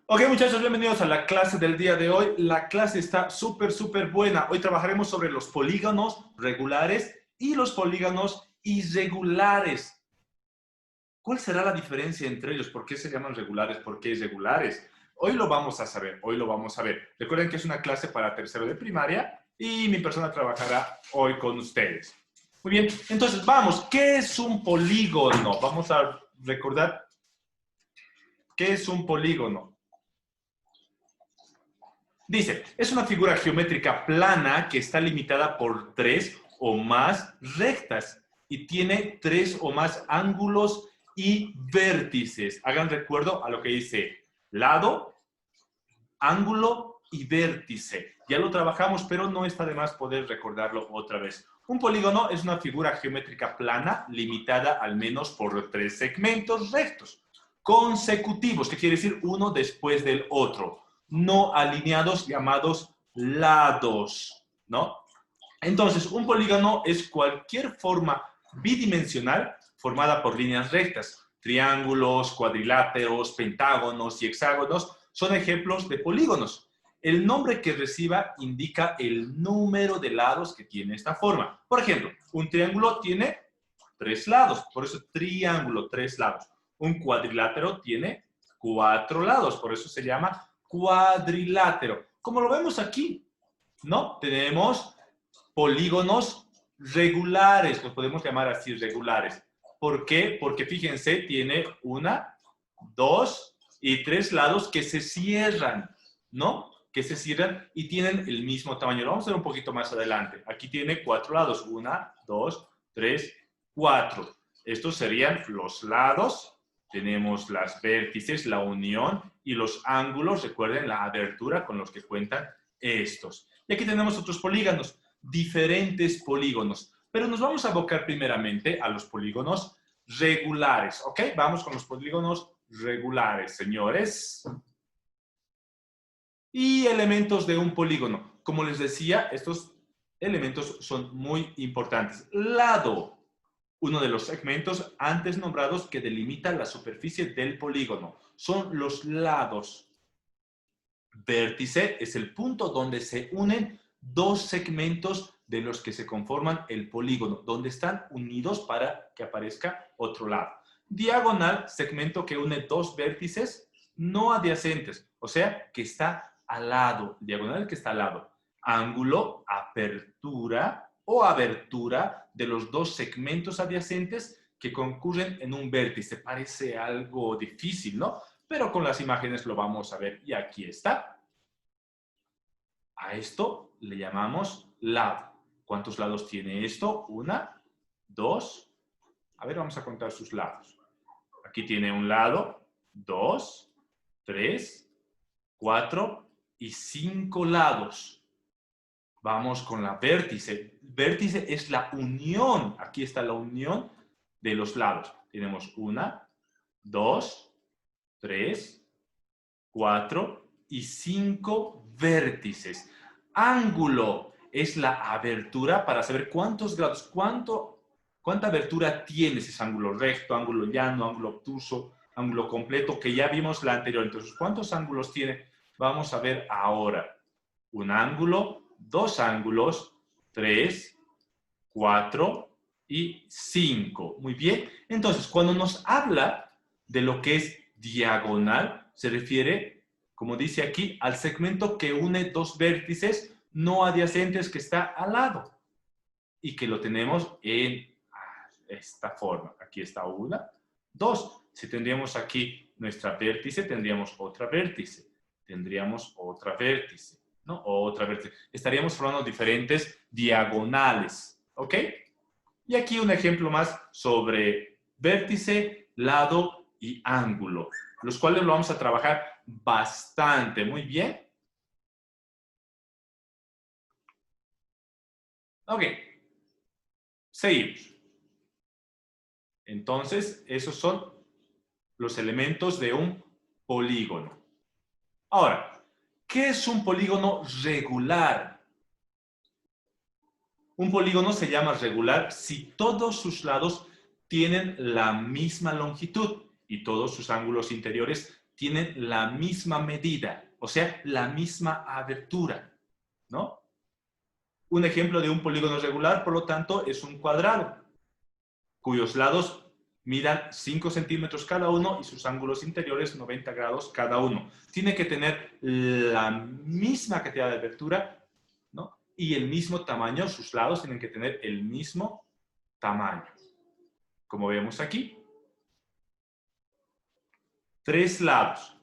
Ok, muchachos, bienvenidos a la clase del día de hoy. La clase está súper buena. Hoy trabajaremos sobre los polígonos regulares y los polígonos irregulares. ¿Cuál será la diferencia entre ellos? ¿Por qué se llaman regulares? ¿Por qué irregulares? Hoy lo vamos a saber, hoy lo vamos a ver. Recuerden que es una clase para tercero de primaria y mi persona trabajará hoy con ustedes. Muy bien, entonces vamos, ¿qué es un polígono? Vamos a recordar qué es un polígono. Dice, es una figura geométrica plana que está limitada por tres o más rectas y tiene tres o más ángulos y vértices. Hagan recuerdo a lo que dice lado, ángulo y vértice. Ya lo trabajamos, pero no está de más poder recordarlo otra vez. Un polígono es una figura geométrica plana limitada al menos por tres segmentos rectos consecutivos, que quiere decir uno después del otro, no alineados, llamados lados, ¿no? Entonces, un polígono es cualquier forma bidimensional formada por líneas rectas. Triángulos, cuadriláteros, pentágonos y hexágonos son ejemplos de polígonos. El nombre que reciba indica el número de lados que tiene esta forma. Por ejemplo, un triángulo tiene tres lados, por eso triángulo, tres lados. Un cuadrilátero tiene cuatro lados, por eso se llama cuadrilátero. Como lo vemos aquí, ¿no? Tenemos polígonos regulares, los podemos llamar así, regulares. ¿Por qué? Porque fíjense, tiene una, dos y tres lados que se cierran, ¿no? Que se cierran y tienen el mismo tamaño. Lo vamos a ver un poquito más adelante. Aquí tiene cuatro lados, una, dos, tres, cuatro. Estos serían los lados. Tenemos las vértices, la unión y los ángulos. Recuerden la abertura con los que cuentan estos. Y aquí tenemos otros polígonos, diferentes polígonos. Pero nos vamos a abocar primeramente a los polígonos regulares, ¿ok? Vamos con los polígonos regulares, señores. Y elementos de un polígono. Como les decía, estos elementos son muy importantes. Lado, uno de los segmentos antes nombrados que delimita la superficie del polígono. Son los lados. Vértice es el punto donde se unen dos segmentos de los que se conforman el polígono, donde están unidos para que aparezca otro lado. Diagonal, segmento que une dos vértices no adyacentes, o sea, que está al lado. Diagonal que está al lado. Ángulo, apertura o abertura de los dos segmentos adyacentes que concurren en un vértice. Parece algo difícil, ¿no? Pero con las imágenes lo vamos a ver. Y aquí está. A esto le llamamos lado. ¿Cuántos lados tiene esto? Una, dos. A ver, vamos a contar sus lados. Aquí tiene un lado, dos, tres, cuatro y cinco lados. Vamos con la vértice. Vértice es la unión. Aquí está la unión de los lados. Tenemos una, dos, tres, cuatro y cinco vértices. Ángulo es la abertura para saber cuántos grados, cuánta abertura tiene ese ángulo recto, ángulo llano, ángulo obtuso, ángulo completo, que ya vimos la anterior. Entonces, ¿cuántos ángulos tiene? Vamos a ver ahora. Un ángulo, dos ángulos, tres, cuatro y cinco. Muy bien. Entonces, cuando nos habla de lo que es diagonal, se refiere, como dice aquí, al segmento que une dos vértices no adyacentes que está al lado y que lo tenemos en esta forma. Aquí está una, dos. Si tendríamos aquí nuestra vértice, tendríamos otra vértice, tendríamos otra vértice, ¿no? Otra vértice. Estaríamos formando diferentes diagonales, ¿ok? Y aquí un ejemplo más sobre vértice, lado y ángulo, los cuales lo vamos a trabajar bastante. Muy bien. Ok. Seguimos. Entonces, esos son los elementos de un polígono. Ahora, ¿qué es un polígono regular? Un polígono se llama regular si todos sus lados tienen la misma longitud y todos sus ángulos interiores tienen la misma medida, o sea, la misma abertura, ¿no? Un ejemplo de un polígono regular, por lo tanto, es un cuadrado, cuyos lados midan 5 centímetros cada uno y sus ángulos interiores 90 grados cada uno. Tiene que tener la misma cantidad de abertura, ¿no? Y el mismo tamaño, sus lados tienen que tener el mismo tamaño. Como vemos aquí, 3 lados.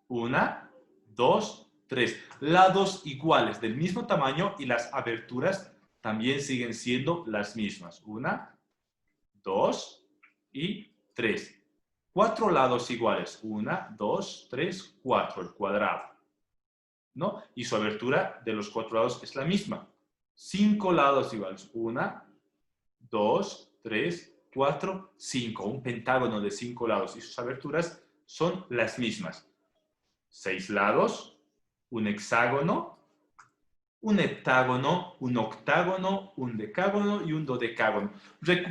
1, 2, 3. Lados iguales, del mismo tamaño, y las aberturas también siguen siendo las mismas. 1, 2 y 3. 4 lados iguales. 1, 2, 3, 4. El cuadrado, ¿no? Y su abertura de los 4 lados es la misma. 5 lados iguales. 1, 2, 3, 4, 5. Un pentágono de 5 lados y sus aberturas son las mismas. 6 lados, un hexágono, un heptágono, un octágono, un decágono y un dodecágono.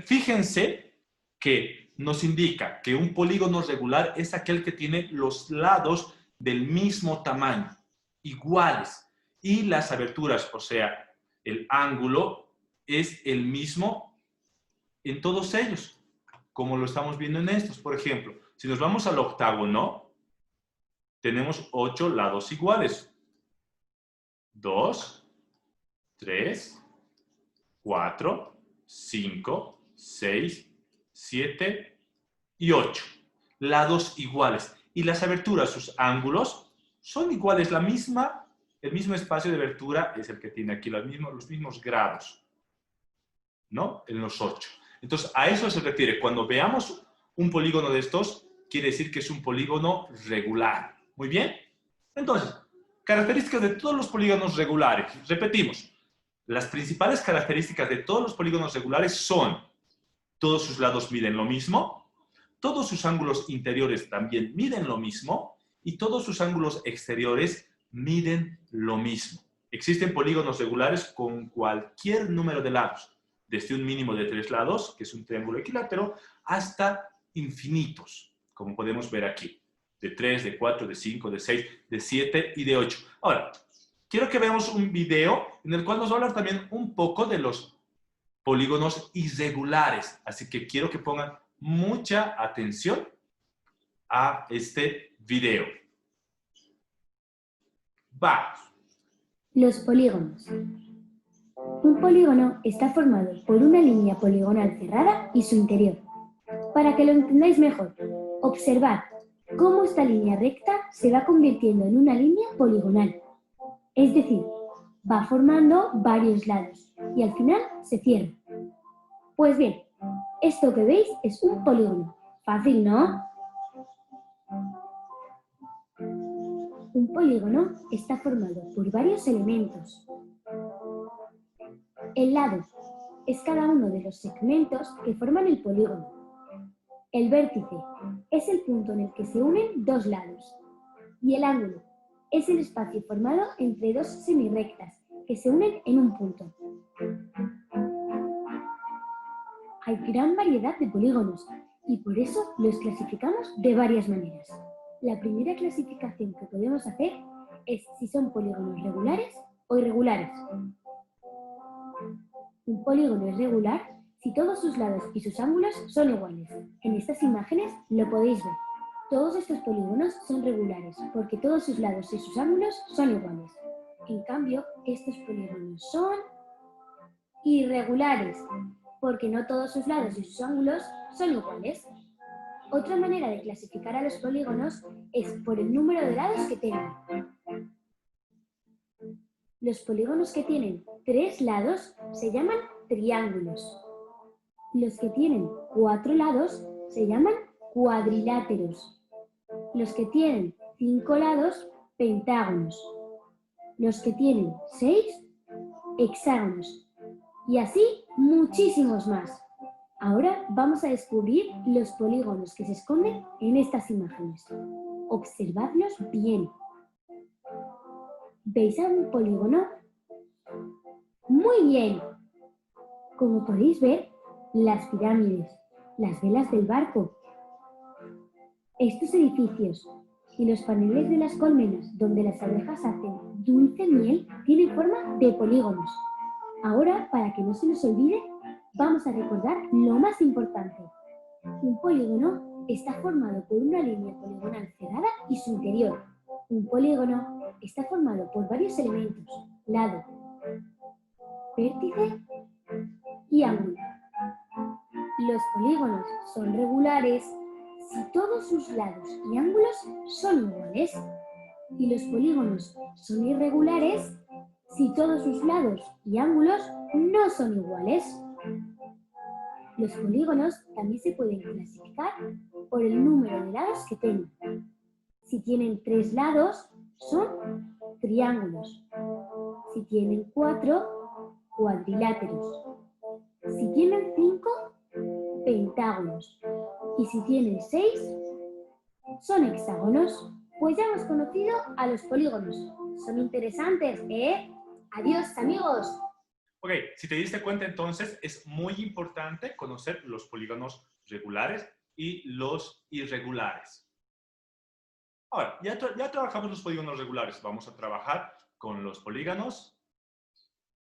Fíjense que nos indica que un polígono regular es aquel que tiene los lados del mismo tamaño, iguales, y las aberturas, o sea, el ángulo es el mismo en todos ellos, como lo estamos viendo en estos. Por ejemplo, si nos vamos al octágono, tenemos 8 lados iguales. 2, 3, 4, 5, 6, 7 y 8. Lados iguales. Y las aberturas, sus ángulos, son iguales. El mismo espacio de abertura es el que tiene aquí los mismos grados, ¿no? En los 8. Entonces, a eso se refiere. Cuando veamos un polígono de estos, quiere decir que es un polígono regular. Muy bien. Entonces, características de todos los polígonos regulares. Repetimos. Las principales características de todos los polígonos regulares son: todos sus lados miden lo mismo, todos sus ángulos interiores también miden lo mismo y todos sus ángulos exteriores miden lo mismo. Existen polígonos regulares con cualquier número de lados, desde un mínimo de 3 lados, que es un triángulo equilátero, hasta infinitos, como podemos ver aquí, de 3, de 4, de 5, de 6, de 7 y de 8. Ahora, quiero que veamos un video en el cual nos va a hablar también un poco de los polígonos irregulares. Así que quiero que pongan mucha atención a este video. Vamos. Los polígonos. Un polígono está formado por una línea poligonal cerrada y su interior. Para que lo entendáis mejor, observad cómo esta línea recta se va convirtiendo en una línea poligonal. Es decir, va formando varios lados y al final se cierra. Pues bien, esto que veis es un polígono. Fácil, ¿no? Un polígono está formado por varios elementos. El lado es cada uno de los segmentos que forman el polígono. El vértice es el punto en el que se unen dos lados. Y el ángulo es el espacio formado entre dos semirrectas que se unen en un punto. Hay gran variedad de polígonos y por eso los clasificamos de varias maneras. La primera clasificación que podemos hacer es si son polígonos regulares o irregulares. Un polígono es regular si todos sus lados y sus ángulos son iguales. En estas imágenes lo podéis ver. Todos estos polígonos son regulares porque todos sus lados y sus ángulos son iguales. En cambio, estos polígonos son irregulares porque no todos sus lados y sus ángulos son iguales. Otra manera de clasificar a los polígonos es por el número de lados que tengan. Los polígonos que tienen 3 lados se llaman triángulos. Los que tienen 4 lados se llaman cuadriláteros. Los que tienen 5 lados, pentágonos. Los que tienen 6, hexágonos. Y así muchísimos más. Ahora vamos a descubrir los polígonos que se esconden en estas imágenes. Observadlos bien. ¿Veis algún polígono? ¡Muy bien! Como podéis ver, las pirámides, las velas del barco, estos edificios, Y los paneles de las colmenas, donde las abejas hacen dulce miel, tienen forma de polígonos. Ahora, para que no se nos olvide, vamos a recordar lo más importante. Un polígono está formado por una línea poligonal cerrada y su interior. Un polígono está formado por varios elementos: lado, vértice y ángulo. Los polígonos son regulares si todos sus lados y ángulos son iguales. Y los polígonos son irregulares si todos sus lados y ángulos no son iguales. Los polígonos también se pueden clasificar por el número de lados que tengan. Si tienen 3 lados, son triángulos. Si tienen 4, cuadriláteros. Si tienen 5, pentágonos. Y si tienen 6, son hexágonos. Pues ya hemos conocido a los polígonos. Son interesantes, ¿eh? ¡Adiós, amigos! Ok, si te diste cuenta entonces, es muy importante conocer los polígonos regulares y los irregulares. Ahora, ya trabajamos los polígonos regulares. Vamos a trabajar con los polígonos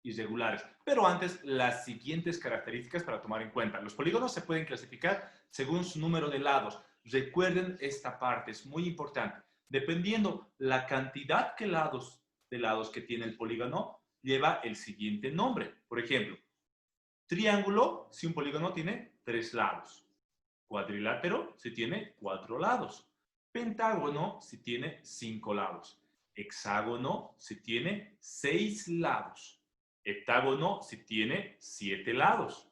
irregulares. Pero antes, las siguientes características para tomar en cuenta. Los polígonos se pueden clasificar según su número de lados. Recuerden esta parte, es muy importante. Dependiendo la cantidad de lados que tiene el polígono, lleva el siguiente nombre. Por ejemplo, triángulo, si un polígono tiene 3 lados. Cuadrilátero, si tiene 4 lados. Pentágono, si tiene 5 lados. Hexágono, si tiene 6 lados. Heptágono, si tiene 7 lados.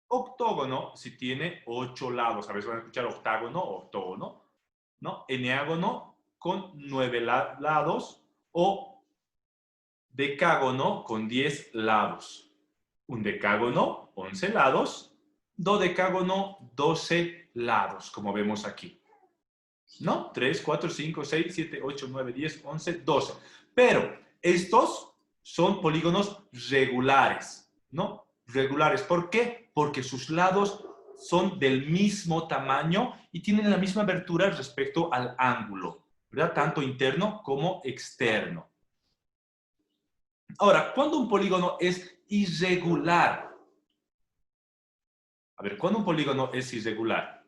Octógono, si tiene 8 lados. A veces van a escuchar octágono o octógono, ¿no? Eneágono con 9 lados o decágono con 10 lados. Un decágono, 11 lados. Dodecágono, 12 lados, como vemos aquí. ¿No? 3, 4, 5, 6, 7, 8, 9, 10, 11, 12. Pero estos son polígonos regulares, ¿no? Regulares. ¿Por qué? Porque sus lados son del mismo tamaño y tienen la misma abertura respecto al ángulo, ¿verdad? Tanto interno como externo. Ahora, ¿cuándo un polígono es irregular? A ver, ¿cuándo un polígono es irregular?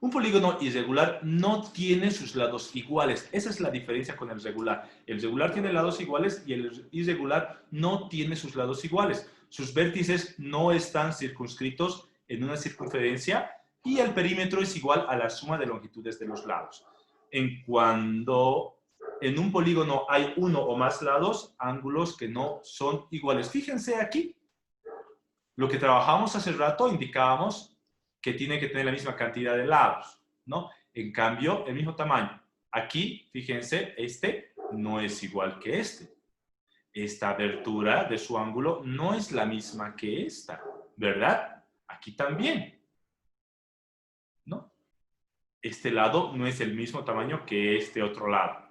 Un polígono irregular no tiene sus lados iguales. Esa es la diferencia con el regular. El regular tiene lados iguales y el irregular no tiene sus lados iguales. Sus vértices no están circunscritos en una circunferencia y el perímetro es igual a la suma de longitudes de los lados. Cuando en un polígono hay uno o más lados, ángulos que no son iguales. Fíjense aquí. Lo que trabajamos hace rato indicábamos que tiene que tener la misma cantidad de lados, ¿no? En cambio, el mismo tamaño. Aquí, fíjense, este no es igual que este. Esta abertura de su ángulo no es la misma que esta, ¿verdad? Aquí también, ¿no? Este lado no es el mismo tamaño que este otro lado.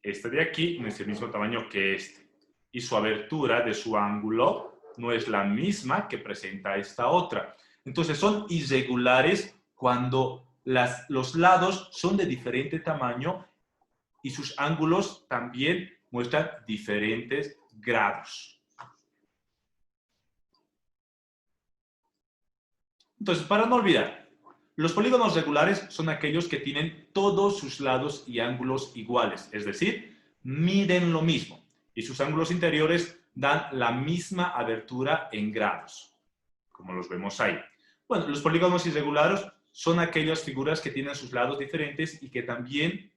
Este de aquí no es el mismo tamaño que este. Y su abertura de su ángulo no es la misma que presenta esta otra. Entonces son irregulares cuando los lados son de diferente tamaño y sus ángulos también muestran diferentes grados. Entonces, para no olvidar, los polígonos regulares son aquellos que tienen todos sus lados y ángulos iguales, es decir, miden lo mismo y sus ángulos interiores dan la misma abertura en grados, como los vemos ahí. Bueno, los polígonos irregulares son aquellas figuras que tienen sus lados diferentes y que también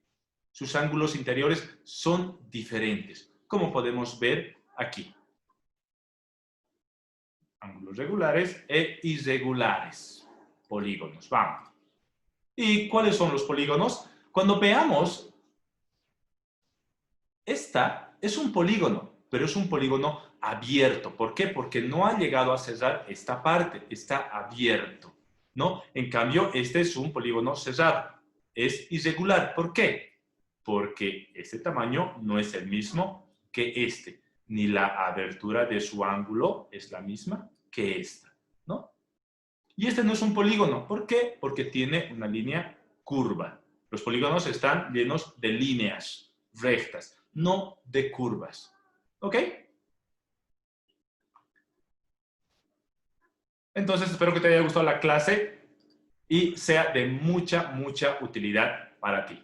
sus ángulos interiores son diferentes, como podemos ver aquí. Ángulos regulares e irregulares. Polígonos, vamos. ¿Y cuáles son los polígonos? Cuando veamos, esta es un polígono, pero es un polígono abierto. ¿Por qué? Porque no ha llegado a cerrar esta parte, está abierto, ¿no? En cambio, este es un polígono cerrado, es irregular. ¿Por qué? Porque este tamaño no es el mismo que este, ni la abertura de su ángulo es la misma que esta, ¿no? Y este no es un polígono. ¿Por qué? Porque tiene una línea curva. Los polígonos están llenos de líneas rectas, no de curvas. ¿Ok? Entonces, espero que te haya gustado la clase y sea de mucha, mucha utilidad para ti.